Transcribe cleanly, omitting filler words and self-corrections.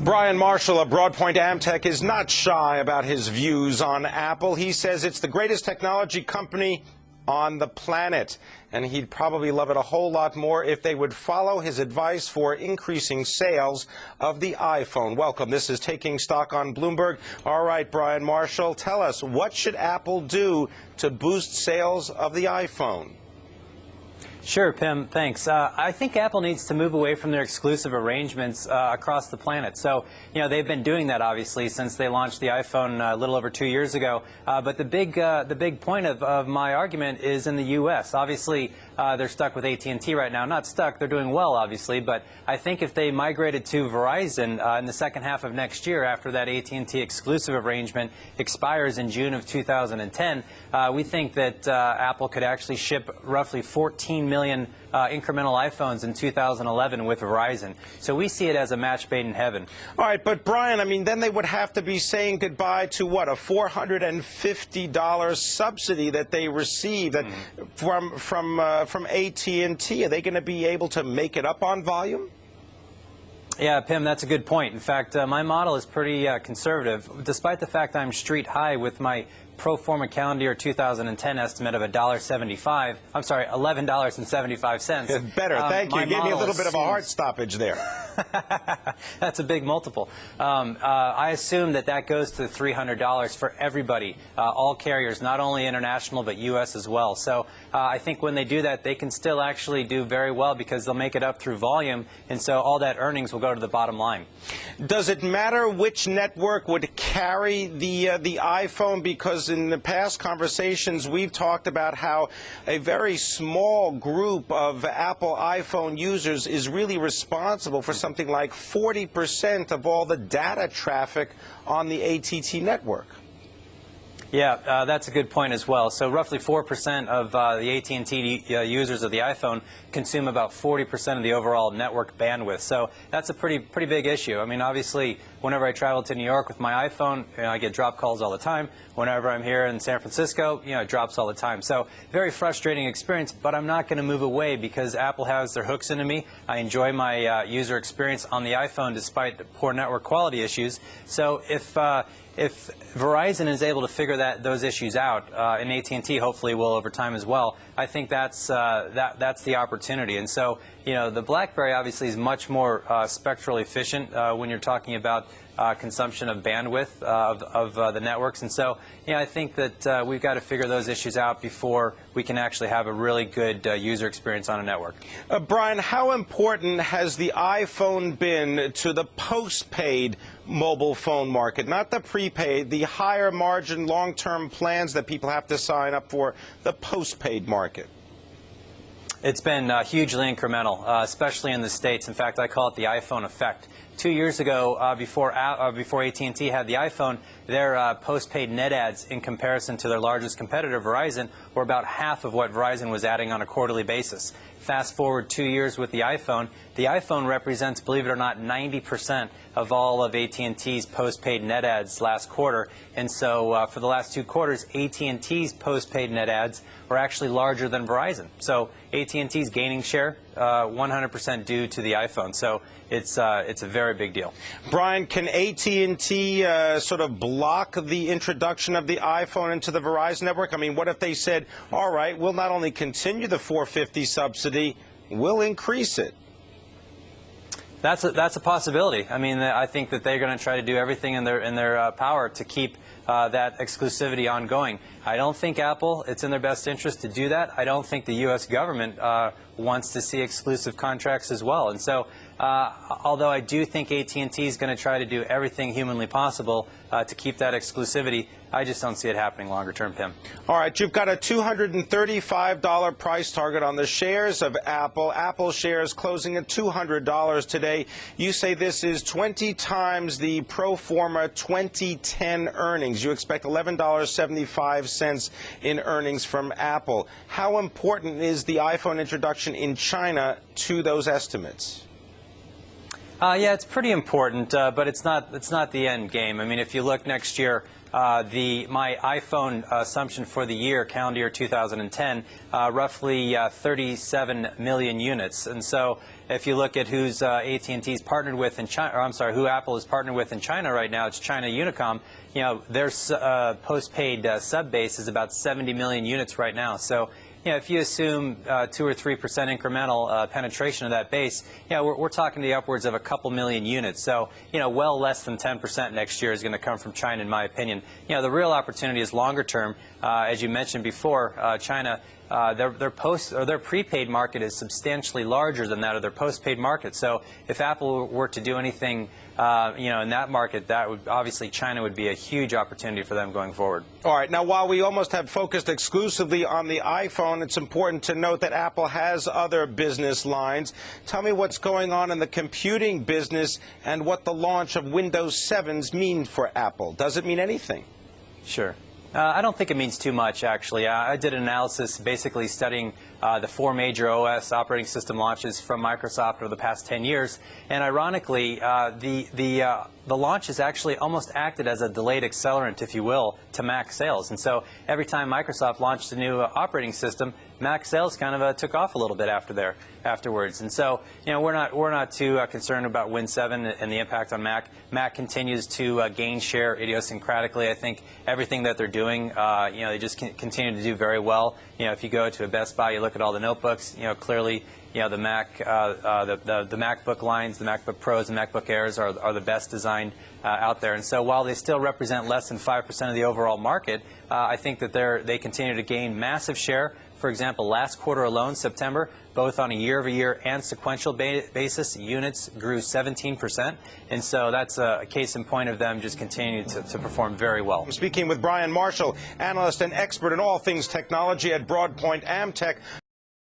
Brian Marshall of Broadpoint Amtech is not shy about his views on Apple. He says it's the greatest technology company on the planet, and he'd probably love it a whole lot more if they would follow his advice for increasing sales of the iPhone. Welcome. This is Taking Stock on Bloomberg. All right, Brian Marshall, tell us, what should Apple do to boost sales of the iPhone? Sure, Pim, thanks. I think Apple needs to move away from their exclusive arrangements across the planet. So, they've been doing that, obviously, since they launched the iPhone a little over 2 years ago. But the big point of my argument is in the U.S. Obviously, they're stuck with AT&T right now. Not stuck. They're doing well, obviously. But I think if they migrated to Verizon in the second half of next year, after that AT&T exclusive arrangement expires in June of 2010, we think that Apple could actually ship roughly 14 million incremental iPhones in 2011 with Verizon. So we see it as a match made in heaven. All right, but Brian, I mean, then they would have to be saying goodbye to what, a $450 subsidy that they received from AT&T. Are they going to be able to make it up on volume? Yeah, Pim, that's a good point. In fact, my model is pretty conservative, despite the fact I'm street high with my pro forma calendar year 2010 estimate of $1.75. I'm sorry, $11.75. Better, thank you. You gave me a little bit of a heart stoppage there. That's a big multiple. I assume that goes to $300 for everybody, all carriers, not only international but U.S. as well. So I think when they do that, they can still actually do very well because they'll make it up through volume, and so all that earnings will go to the bottom line. Does it matter which network would carry the iPhone? Because in the past conversations, we've talked about how a very small group of Apple iPhone users is really responsible for something like 40% of all the data traffic on the AT&T network. Yeah, that's a good point as well. So roughly 4% of the AT&T users of the iPhone consume about 40% of the overall network bandwidth. So that's a pretty big issue. I mean, obviously, whenever I travel to New York with my iPhone, I get drop calls all the time. Whenever I'm here in San Francisco, it drops all the time. So very frustrating experience, but I'm not going to move away because Apple has their hooks into me. I enjoy my user experience on the iPhone despite the poor network quality issues. So if Verizon is able to figure those issues out, and AT&T hopefully will over time as well, I think that's the opportunity. And so, the BlackBerry obviously is much more spectrally efficient when you're talking about consumption of bandwidth of the networks. And so, I think that we've got to figure those issues out before we can actually have a really good user experience on a network. Brian, how important has the iPhone been to the postpaid mobile phone market? Not the prepaid, the higher margin long-term plans that people have to sign up for, the postpaid market. It's been hugely incremental, especially in the States. In fact, I call it the iPhone effect. 2 years ago, before AT&T had the iPhone, their postpaid net adds in comparison to their largest competitor, Verizon, were about half of what Verizon was adding on a quarterly basis. Fast forward 2 years with the iPhone represents, believe it or not, 90% of all of AT&T's postpaid net adds last quarter. And so for the last 2 quarters, AT&T's postpaid net adds were actually larger than Verizon. So AT&T's gaining share, 100% due to the iPhone. So it's a very big deal. Brian, can AT&T sort of block the introduction of the iPhone into the Verizon network? I mean, what if they said, all right, we'll not only continue the $450 subsidy, we'll increase it? That's a possibility. I mean, I think that they're going to try to do everything in their power to keep that exclusivity ongoing. I don't think Apple, it's in their best interest to do that. I don't think the U.S. government wants to see exclusive contracts as well. And so, although I do think AT&T is going to try to do everything humanly possible to keep that exclusivity, I just don't see it happening longer term, Pim. All right, you've got a $235 price target on the shares of Apple. Apple shares closing at $200 today. You say this is 20 times the pro forma 2010 earnings. You expect $11.75 in earnings from Apple. How important is the iPhone introduction in China to those estimates? Yeah, it's pretty important, but it's not the end game. I mean, if you look next year, my iPhone assumption for the year, calendar year 2010, roughly 37 million units. And so, if you look at who's AT&T's partnered with in China, or I'm sorry, who Apple is partnered with in China right now, it's China Unicom. You know, their postpaid sub base is about 70 million units right now. So, you know, if you assume 2 or 3% incremental penetration of that base, you know, we're talking the upwards of a couple million units. So, you know, well less than 10% next year is going to come from China, in my opinion. You know, the real opportunity is longer term. As you mentioned before, China, their prepaid market is substantially larger than that of their postpaid market. So, if Apple were to do anything, you know, in that market, that would obviously China would be a huge opportunity for them going forward. All right. Now, while we almost have focused exclusively on the iPhone, it's important to note that Apple has other business lines. Tell me what's going on in the computing business and what the launch of Windows 7s mean for Apple. Does it mean anything? Sure. I don't think it means too much, actually. I did an analysis basically studying the 4 major OS operating system launches from Microsoft over the past 10 years. And ironically, the launch has actually almost acted as a delayed accelerant, if you will, to Mac sales. And so every time Microsoft launched a new operating system, Mac sales kind of took off a little bit afterwards. And so, you know, we're not too concerned about Win 7 and the impact on Mac. Mac continues to gain share idiosyncratically. I think everything that they're doing, you know, they just continue to do very well. You know, if you go to a Best Buy, you look at all the notebooks, you know, clearly, you know, the MacBook lines, the MacBook Pros and MacBook Airs are the best designed out there. And so while they still represent less than 5% of the overall market, I think that they continue to gain massive share. For example, last quarter alone, September, both on a year-over-year and sequential basis, units grew 17%. And so that's a case in point of them just continuing to perform very well. I'm speaking with Brian Marshall, analyst and expert in all things technology at Broadpoint Amtech.